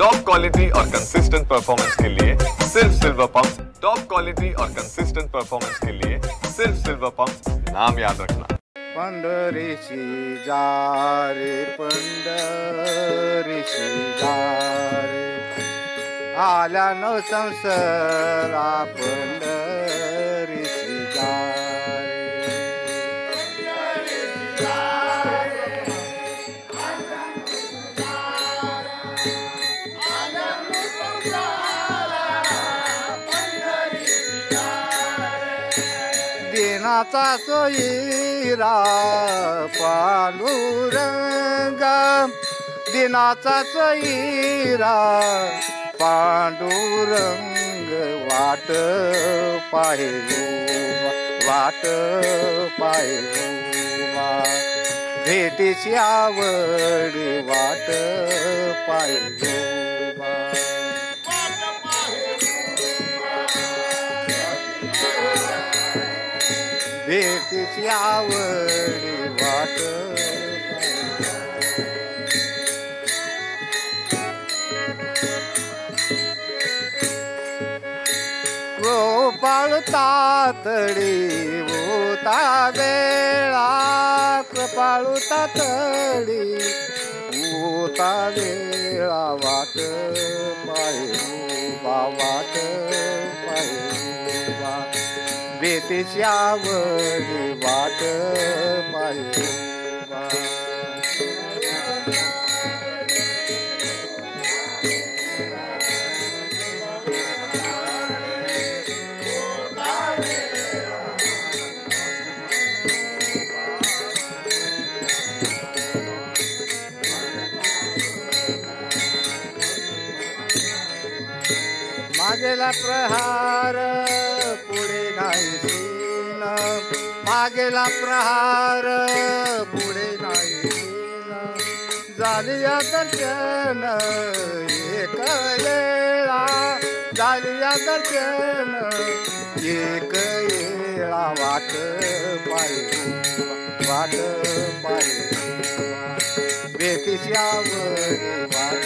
Top quality और consistent performance के लिए सिर्फ सिल्वर पंप्स। टॉप क्वालिटी और कंसिस्टेंट परफॉर्मेंस के लिए सिर्फ सिल्वर पंप्स, नाम याद रखना। पंढरीची जा रे पंढरीची जा रे, आल्या नव संसारा पंढरीची जा दिनाचा सोयीरा पांडुरंग, दिनाचा सोयीरा पांडुरंग, वाट पाहिलो वाट पाहिलो भेटीची आवडी वाट पाहिलो भेटीची आवडी वाट कृपाळू तातडी होता वेळा, कृपाळू तातडी होता वेळा वाट पाहिलो वाट पाहिलो भेटीची आवडी वाट पाहिलो मागेला प्रहार पुढे नाही सीन, मागेला प्रहार पुढे नाही सीन, झालिया दर्शन एक वेळा, झालिया दर्शन एक वेळा वाट पाहिलो वाट पाहिलो भेटीची आवडी वाट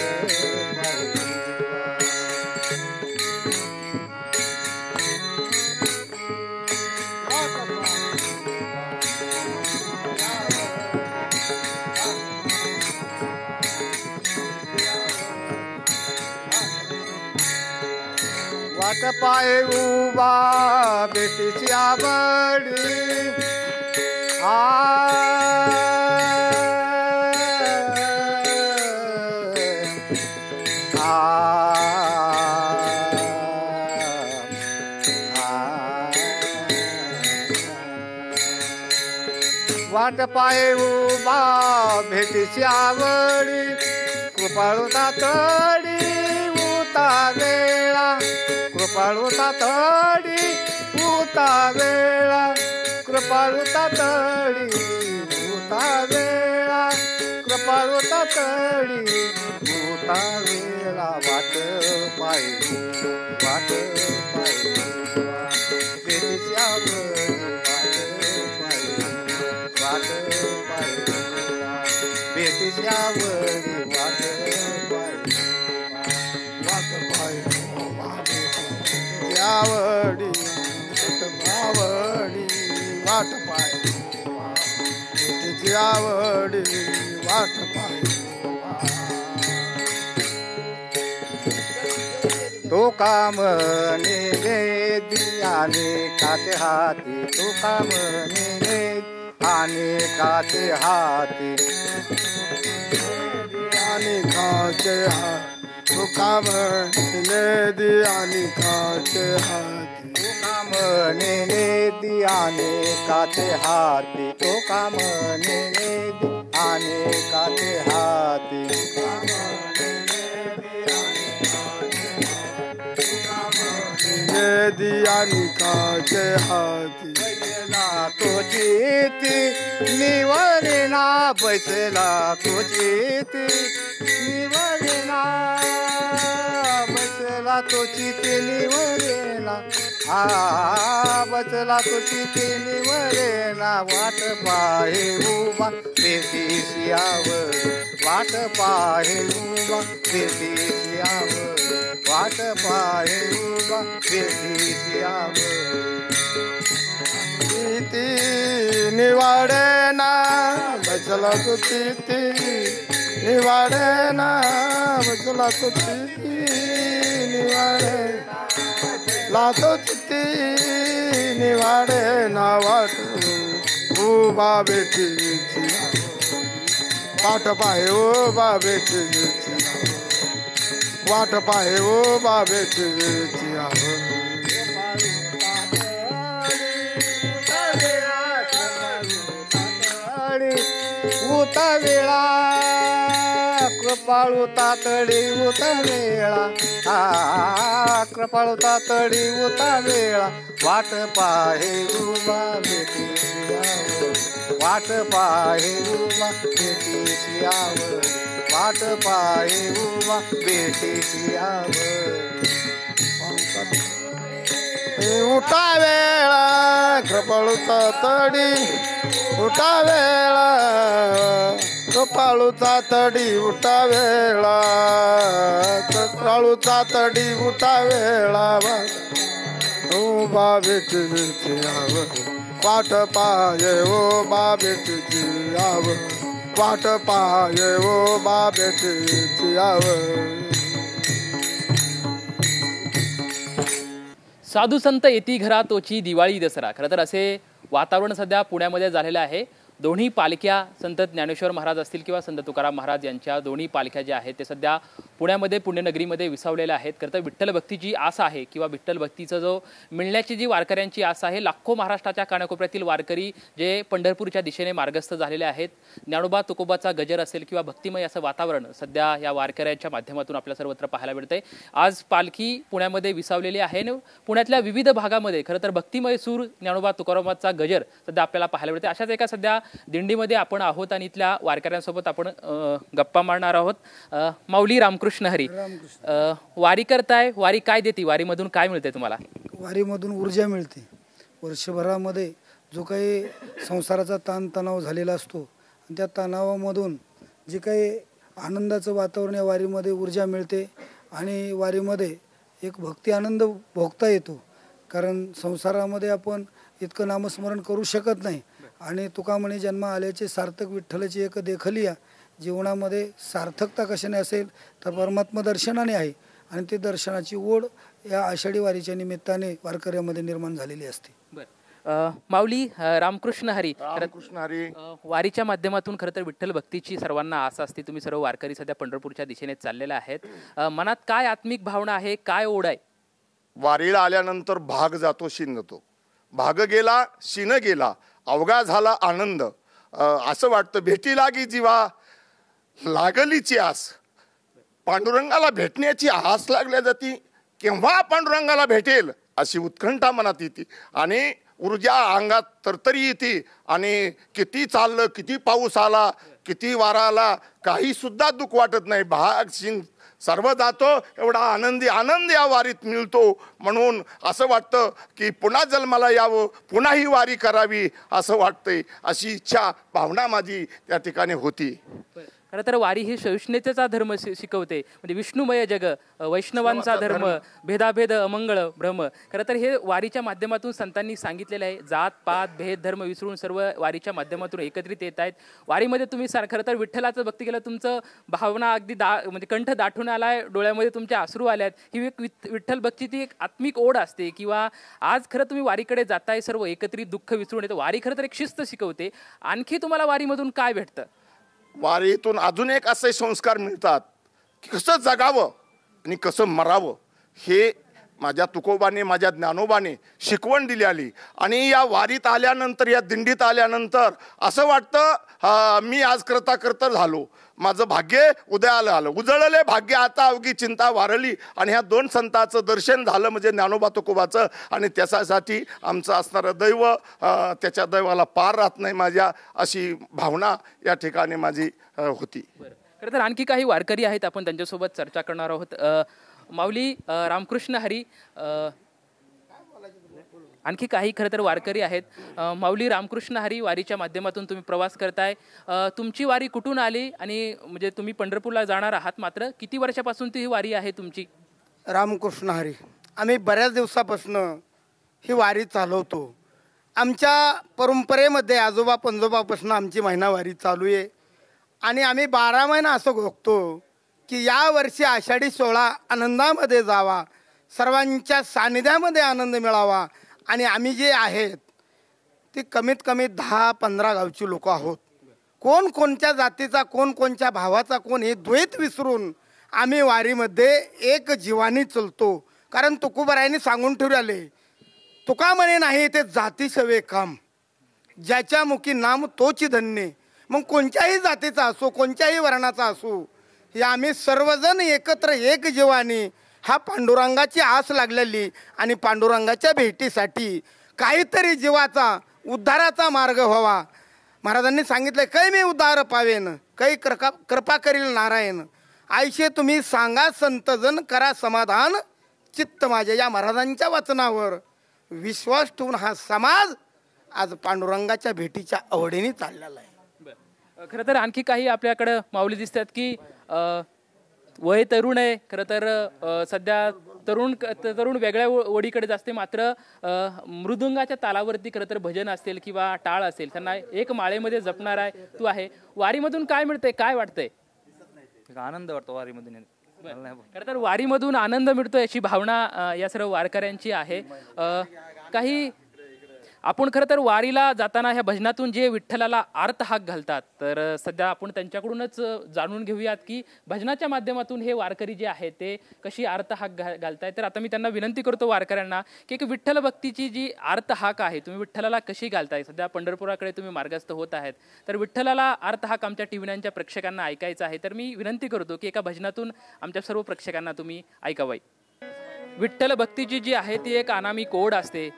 पाहिलो वाट पाय उभा भेटीची आवडी वाट पाय उभा भेटीची आवडी, कृपाळू तातडी उता वेळा, कृपाळू तातडी उता वेळा, कृपाळू तातडी उता वेळा, कृपाळू तातडी उता वेळा वाट पाहिलो वाट पाहिलो भेटीची आवडी वाट पाहिलो भेटीची आवडी वाट आवडी आवडी वाट पाहिलो भेटीची आवडी वाट पाहिलो तो काम निवेदी आणि काते हाती, तो काम निवेदी आणि काते हाती आणि काते हाती, तो काम निवेदी आणि काते हाती, तो काम निवेदी आणि काते हाती, तो काम निवेदी आणि काते हाती दियानी काचे हाती तोची ती निवरेना बैसला, तोची ती निवरेना बैसला, तोची ती निवरेना बचला, तोची ती निवरेना वाट पाहे उभा भेटीची आवड वाट पाहे उभा भेटीची यावं वाट पाहे उभा भेटीची यावं तिथे निवाडे ना बसला तू तिथे निवाडे ना बसला तू तिथे निवाडे लातो तिथे निवाडे ना वाट उभा भेटीची वाट पाहे उभा भेटीची वाट पाहे उभा भेटीची उता वेळा कृपाळू तातडी उता वेळा कृपाळू तातडी उता वेळा वाट पाहे उभा भेटीची यावं वाट पाहे उभा भेटीची यावं वाट पाहे उभा भेटीची यावं उठा वेळा कृपाळू तातडी उठा वेळा कृपाळूचा तडी उठा वेळा कृपाळूचा तडी उठा वेळा उभा भेटीची यावं वाट पाये उभा भेटीची यावं वाट पाये उभा भेटीची यावं साधू संत येती घरा तोची दिवाळी दसरा. खरं तर असे वातावरण सध्या पुण्यामध्ये झालेलं आहे. दोन्ही पालख्या संत ज्ञानेश्वर महाराज असतील किंवा संत तुकाराम महाराज यांच्या दोन्ही पालख्या ज्या आहेत ते सध्या पुण्यामध्ये पुण्यनगरीमध्ये विसावलेल्या आहेत. खरं तर विठ्ठल भक्तीची आस आहे किंवा विठ्ठल भक्तीचं जो मिळण्याची जी वारकऱ्यांची आस आहे. लाखो महाराष्ट्राच्या कानाकोपऱ्यातील वारकरी जे पंढरपूरच्या दिशेने मार्गस्थ झालेले आहेत. ज्ञानोबा तुकोबाचा गजर असेल किंवा भक्तिमय असं वातावरण सध्या या वारकऱ्यांच्या माध्यमातून आपल्या सर्वत्र पाहायला मिळतंय. आज पालखी पुण्यामध्ये विसावलेली आहे. पुण्यातल्या विविध भागामध्ये खरं तर भक्तिमय सूर ज्ञानोबा तुकारामाचा गजर सध्या आपल्याला पाहायला मिळते. अशाच एका सध्या दिंडीमध्ये आपण आहोत आणि इथल्या वारकऱ्यांसोबत आपण गप्पा मारणार आहोत. माऊली रामकृष्ण हरी. वारी करताय, वारी काय देते, वारीमधून काय मिळते तुम्हाला? वारीमधून ऊर्जा मिळते. वर्षभरामध्ये जो काही संसाराचा ताणतणाव झालेला असतो आणि त्या तणावामधून जे काही आनंदाचं वातावरण या वारीमध्ये ऊर्जा मिळते आणि वारीमध्ये एक भक्ती आनंद भोगता येतो. कारण संसारामध्ये आपण इतकं नामस्मरण करू शकत नाही आणि तुका म्हणे जन्म आल्याचे सार्थक विठ्ठलाची एक देखलिया. जीवनामध्ये सार्थकता कशाने असेल तर परमात्मा दर्शनाने आहे आणि ते दर्शनाची ओढ या आषाढी वारीच्या निमित्ताने वारकऱ्यामध्ये निर्माण झालेली असते. माऊली रामकृष्ण हरी. रामकृष्ण हरी. वारीच्या माध्यमातून खरं तर विठ्ठल भक्तीची सर्वांना आस असते. तुम्ही सर्व वारकरी सध्या पंढरपूरच्या दिशेने चाललेले आहेत. मनात काय आत्मिक भावना आहे, काय ओढ आहे? वारीला आल्यानंतर भाग जातो, शिनतो. भाग गेला, शिन गेला, अवघा झाला आनंद. असं वाटतं भेटी लागी जीवा लागलीची आस. पांडुरंगाला भेटण्याची आस लागल्या जाती. केव्हा पांडुरंगाला भेटेल अशी उत्कंठा मनात येते आणि ऊर्जा अंगात तरतरी येते. आणि किती चाललं, किती पाऊस आला, किती वारा आला, काही सुद्धा दुःख वाटत नाही. भाग शिन सर्व जातो. एवढा आनंदी आनंद या वारीत मिळतो. म्हणून असं वाटतं की पुन्हा जन्माला यावं, पुन्हा ही वारी करावी असं वाटतंय. अशी इच्छा भावना माझी त्या ठिकाणी होती. खरं तर वारी ही सहिष्णुतेचा धर्म शिकवते. म्हणजे विष्णुमय जग, वैष्णवांचा धर्म, भेदाभेद अमंगळ भ्रम. खरं तर हे वारीच्या माध्यमातून संतांनी सांगितलेलं आहे. जात पात भेद धर्म विसरून सर्व वारीच्या माध्यमातून एकत्रित येत आहेत. वारीमध्ये तुम्ही खरं तर विठ्ठलाचं भक्ती केलं, तुमचं भावना अगदी म्हणजे कंठ दाटून आलाय, डोळ्यामध्ये तुमच्या अश्रू आल्यात. ही एक विठ्ठल भक्तीची एक आत्मिक ओढ असते. किंवा आज खरं तुम्ही वारीकडे जाताय, सर्व एकत्रित दुःख विसरून येतं. वारी खरं तर एक शिस्त शिकवते. आणखी तुम्हाला वारीमधून काय भेटतं? वारीतून अजून एक असे संस्कार मिळतात की कसं जगावं आणि कसं मरावं हे माझ्या तुकोबाने, माझ्या ज्ञानोबाने शिकवण दिली आली. आणि या वारीत आल्यानंतर, या दिंडीत आल्यानंतर असं वाटतं मी आज करता झालो, माझं भाग्य उदयाला आलं. उजळले भाग्य आता अवघी चिंता वारली. आणि ह्या दोन संतांचं दर्शन झालं म्हणजे ज्ञानोबा तुकोबाचं. आणि त्याच्यासाठी आमचं असणारं दैव त्याच्या दैवाला पार राहत नाही माझ्या, अशी भावना या ठिकाणी माझी होती. खरं तर आणखी काही वारकरी आहेत, आपण त्यांच्यासोबत चर्चा करणार आहोत. माऊली रामकृष्ण हरी. आणखी काही खरं तर वारकरी आहेत. माऊली रामकृष्ण हरी वारीच्या माध्यमातून तुम्ही प्रवास करताय. तुमची वारी कुठून आली आणि म्हणजे तुम्ही पंढरपूरला जाणार आहात, मात्र किती वर्षापासून ती ही वारी आहे तुमची? रामकृष्ण हरी. आम्ही बऱ्याच दिवसापासून ही वारी चालवतो. आमच्या परंपरेमध्ये आजोबा पंजोबापासून आमची महिनावारी चालू आहे आणि आम्ही 12 महिना असं बघतो की या वर्षी आषाढी 16 आनंदामध्ये जावा, सर्वांच्या सानिध्यामध्ये आनंद मिळावा. आणि आम्ही जे आहेत ते कमीत कमी 10-15 गावची लोक आहोत. कोण कोणत्या जातीचा, कोण कोणत्या भावाचा, कोण हे द्वैत विसरून आम्ही वारीमध्ये एक जीवानी चलतो. कारण तुकोबारायांनी सांगून ठेवले, तुका म्हणे नाही ते जाती सवे काम, ज्याच्या मुखी नाम तोची धन्य. मग कोणत्याही जातीचा असो, कोणत्याही वर्णाचा असो, हे आम्ही सर्वजण एकत्र एक जीवानी हा पांडुरंगाची आस लागलेली आणि पांडुरंगाच्या भेटीसाठी काहीतरी जीवाचा उद्धाराचा मार्ग व्हावा. महाराजांनी सांगितलं, कै मी उद्धार पावेन, कै कृपा करील नारायण, आयशे तुम्ही सांगा संतजन करा समाधान चित्त माझ्या. या महाराजांच्या वचनावर विश्वास ठेवून हा समाज आज पांडुरंगाच्या भेटीच्या आवडीने चाललेला आहे. खरं तर आणखी काही आपल्याकडं माऊली दिसतात की वय तरुण आहे. खरं तर सध्या तरुण वेगळ्या ओढीकडे असते, मात्र मृदुंगाच्या तालावरती खरं तर भजन असेल किंवा टाळ असेल, त्यांना एक माळेमध्ये जपणार आहे तू आहे. वारीमधून काय मिळतंय, काय वाटतंय? आनंद वाटतो वारीमधून. खरं तर वारीमधून आनंद मिळतो याची भावना या सर्व वारकऱ्यांची आहे. काही आपण खरं तर वारीला जाताना ह्या भजनातून जे विठ्ठलाला आर्त हाक घालतात, तर सध्या आपण त्यांच्याकडूनच जाणून घेऊयात की भजनाच्या माध्यमातून हे वारकरी जे आहेत ते कशी आर्त हाक घालतायत. तर आता मी त्यांना विनंती करतो वारकऱ्यांना की एक विठ्ठल भक्तीची जी आर्त हाक आहे तुम्ही विठ्ठलाला कशी घालताय. सध्या पंढरपुराकडे तुम्ही मार्गस्थ होत आहेत, तर विठ्ठलाला आर्त हाक आमच्या टीव्हीच्या प्रेक्षकांना ऐकायचा आहे. तर मी विनंती करतो की एका भजनातून आमच्या सर्व प्रेक्षकांना तुम्ही ऐकावाई. विठ्ठल भक्तीची जी आहे ती एक अनामिक ओढ असते.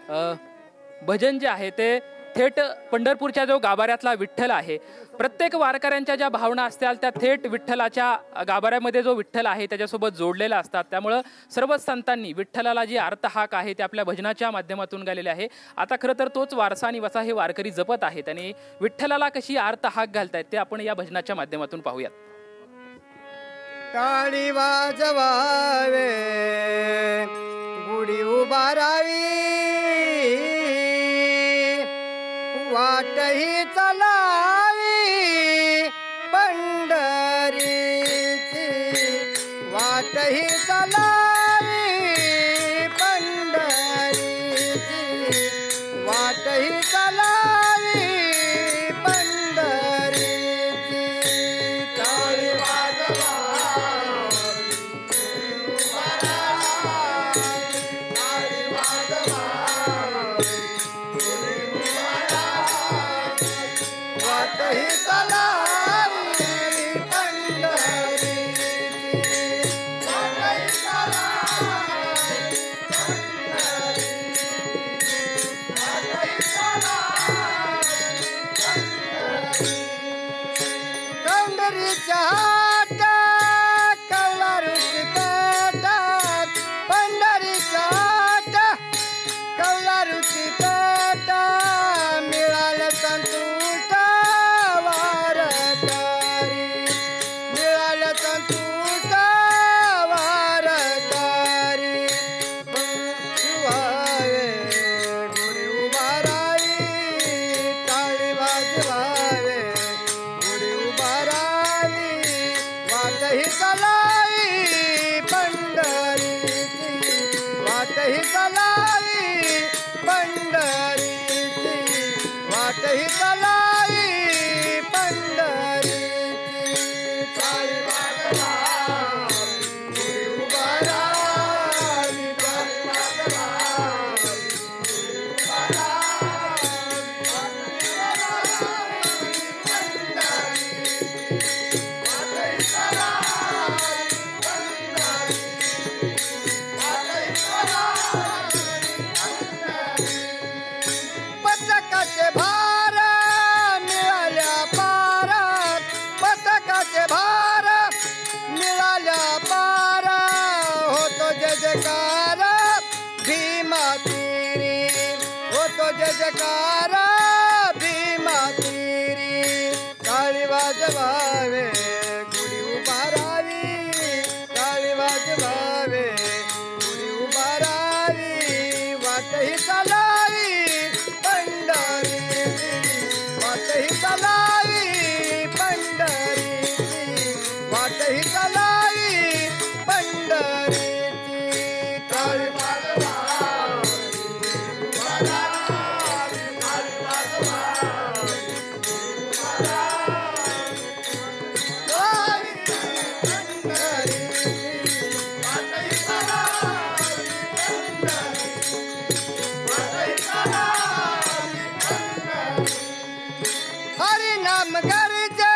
भजन जे आहे ते थेट पंढरपूरच्या जो गाभाऱ्यातला विठ्ठल आहे, प्रत्येक वारकऱ्यांच्या ज्या भावना असतात त्या थेट विठ्ठलाच्या गाभाऱ्यामध्ये जो विठ्ठल आहे त्याच्यासोबत जोडलेल्या असतात. त्यामुळं सर्वच संतांनी विठ्ठलाला जी आर्त हाक आहे ते आपल्या भजनाच्या माध्यमातून गायलेले आहे. आता खरं तर तोच वारसा आणि वसा हे वारकरी जपत आहेत आणि विठ्ठलाला कशी आर्त हाक घालतायत ते आपण या भजनाच्या माध्यमातून पाहूयात. टाळी वाजवावे, गुढी उभारावी, वाटही चलावी पंढरीची, वाटही चलावी पंढरीची, वाटही चलावी पंढरीची. टाळी जयकारा भीमा तीरी टाळी वाजवावे गुढी उभारावी टाळी वाजवावे गुढी उभारावी वाटही चालावी पंढरीची वाटही चालावी पंढरीची वाटही चालावी पंढरीची टाळी हरि नाम गरजे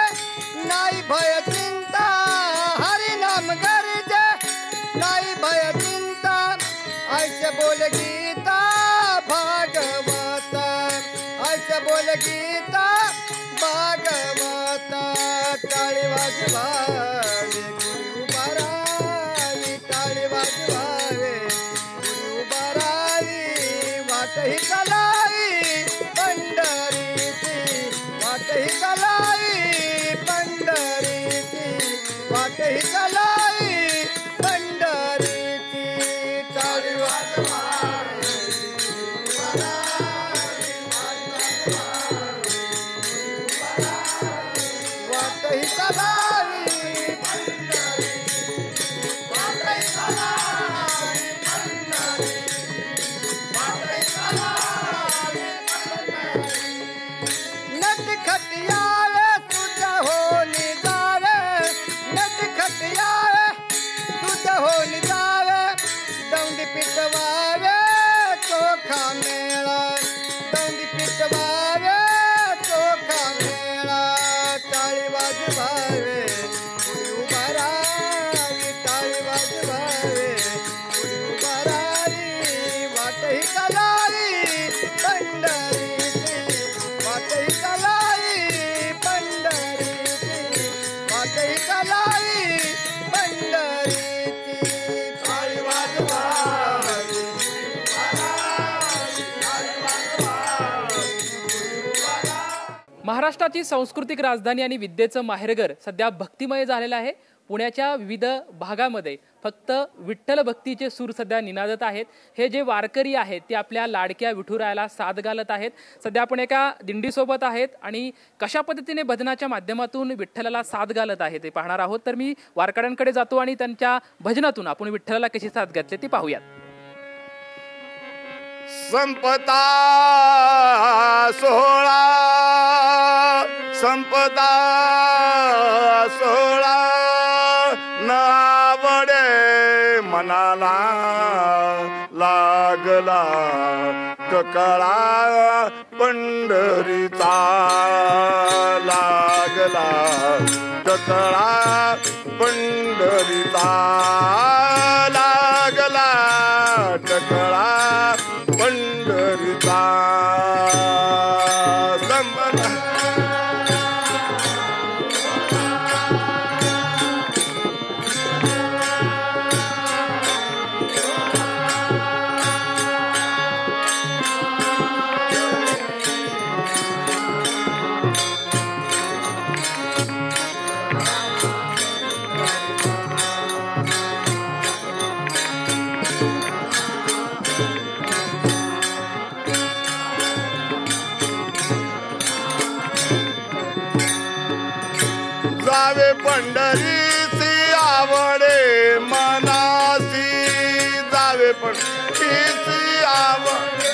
नाही भय चिंता हरि नाम गरजे नाही भय चिंता ऐसे बोल गीता भागवत ऐसे बोल गीता भागवत टाळी वाजवावी गुढी उभारावी टाळी वाजवावे गुढी उभारावी वाटही चालावी पंढरीची वाटही चालावी पंढरीची वाटही चालावी पंढरीची टाळी वाजवावी वाटही चालावी वाटही चालावी नट खटियावे तुझ्या होली जावे नट खटियावे तुझ्या होली जावे दौंडी पिटवावे चोखा मेळा दौंडी पिटवावे चोखा मेळा टाळी वाजवावे गुढी उभारावी टाळी वाजवावे गुढी उभारावी वाटही चालावी पंढरीची वाटही चालावी पंढरीची वाटही चालावी पंढरीची टाळी वाजवावी महाराष्ट्राची सांस्कृतिक राजधानी आणि विद्येचं माहेरघर सध्या भक्तिमय झालेलं आहे. पुण्याच्या विविध भागामध्ये फक्त विठ्ठल भक्तीचे सूर सध्या निनादत आहेत. हे जे वारकरी आहेत ते आपल्या लाडक्या विठुरायाला साथ घालत आहेत. सध्या आपण एका दिंडीसोबत आहेत आणि कशा पद्धतीने भजनाच्या माध्यमातून विठ्ठलाला साथ घालत आहे ते पाहणार आहोत. तर मी वारकऱ्यांकडे जातो आणि त्यांच्या भजनातून आपण विठ्ठलाला कशी साथ घातली ती पाहूयात. संपदा सोहळा संपदा सोहळा नावडे मनाला लागला टकळा पंढरीचा लागला टकळा पंढरीचा लागला टकळा पंढरीचा संपदा जावे पंढरीची आवडे मनासी जावे पंढरीची आवडे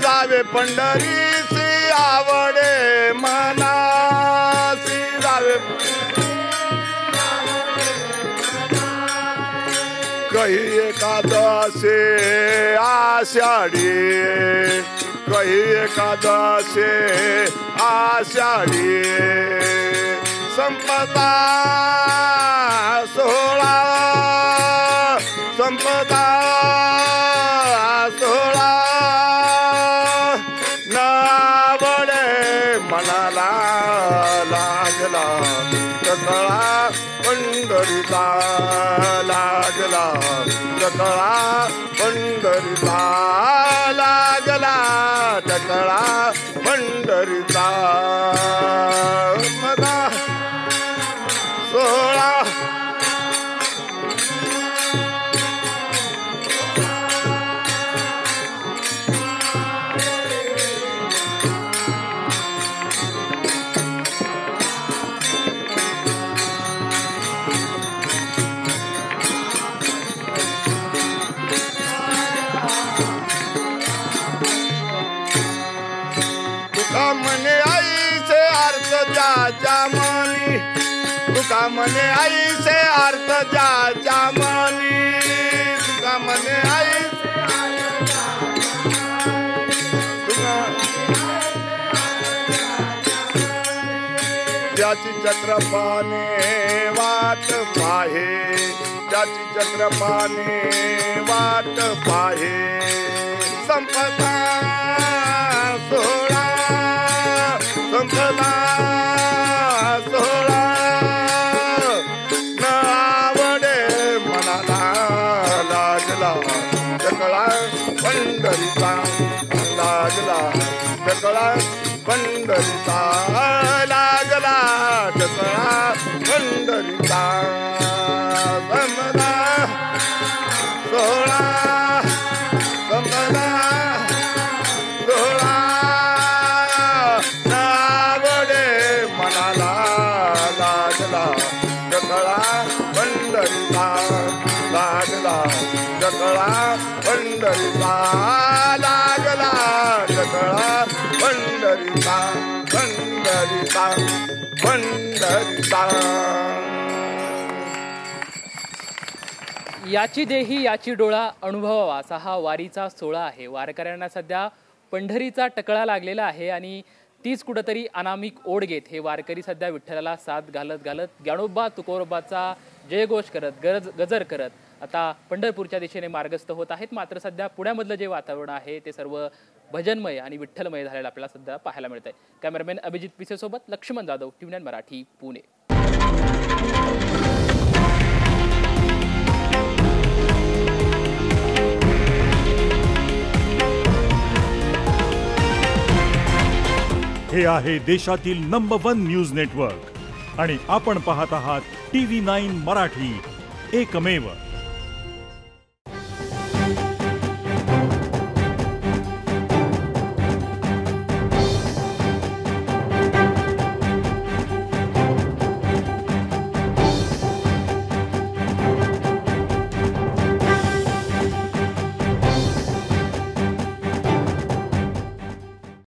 जावे पंढरीची आवडे मनासी जावे कही एकादशे आषाढी कही एकादशे आषाढी संपदा सोहळा संपदा सोहळा नावडे मनाला लागला टकळा पंढरीचा लागला टकळा पंढरीचा लागला टकळा पंढरीचा मदा सोळा तुका म्हणे आईचे अर्थ ज्याच्या मनी तुका म्हणे आईचे अर्थ ज्याच्या मनी तुका म्हणे आईचे त्याची चक्रपाने वाट पाहे त्याची चक्रपाने वाट पाहे संपदा सोहळा संपदा सोहळा न आवडे मनाला लागला टकळा पंढरीचा लागला टकळा पंढरीचा लागला टकळा पंढरीचा संपदा सोहळा संपदा सोहळा नावडे मनाला लागला टकळा पंढरीचा लागला टकळा पंढरीचा लागला टकळा पंढरीचा पंढरीचा पंढरीचा याची देही याची डोळा अनुभवावा असा हा वारीचा सोहळा आहे. वारकऱ्यांना सध्या पंढरीचा टकळा लागलेला आहे आणि तीच कुठंतरी अनामिक ओढ घेत हे वारकरी सध्या विठ्ठलाला साथ घालत घालत ज्ञानोबा तुकोरोबाचा जयघोष करत गजर करत आता पंढरपूरच्या दिशेने मार्गस्थ होत आहेत. मात्र सध्या पुण्यामधलं जे वातावरण आहे ते सर्व भजनमय आणि विठ्ठलमय झालेलं आपल्याला सध्या पाहायला मिळत आहे. कॅमेरामॅन अभिजित पिसे सोबत लक्ष्मण जाधव, TV9 मराठी, पुणे. हे आहे देशातील नंबर 1 न्यूज नेटवर्क आणि आपण पाहत आहात TV9 मराठी, एकमेव.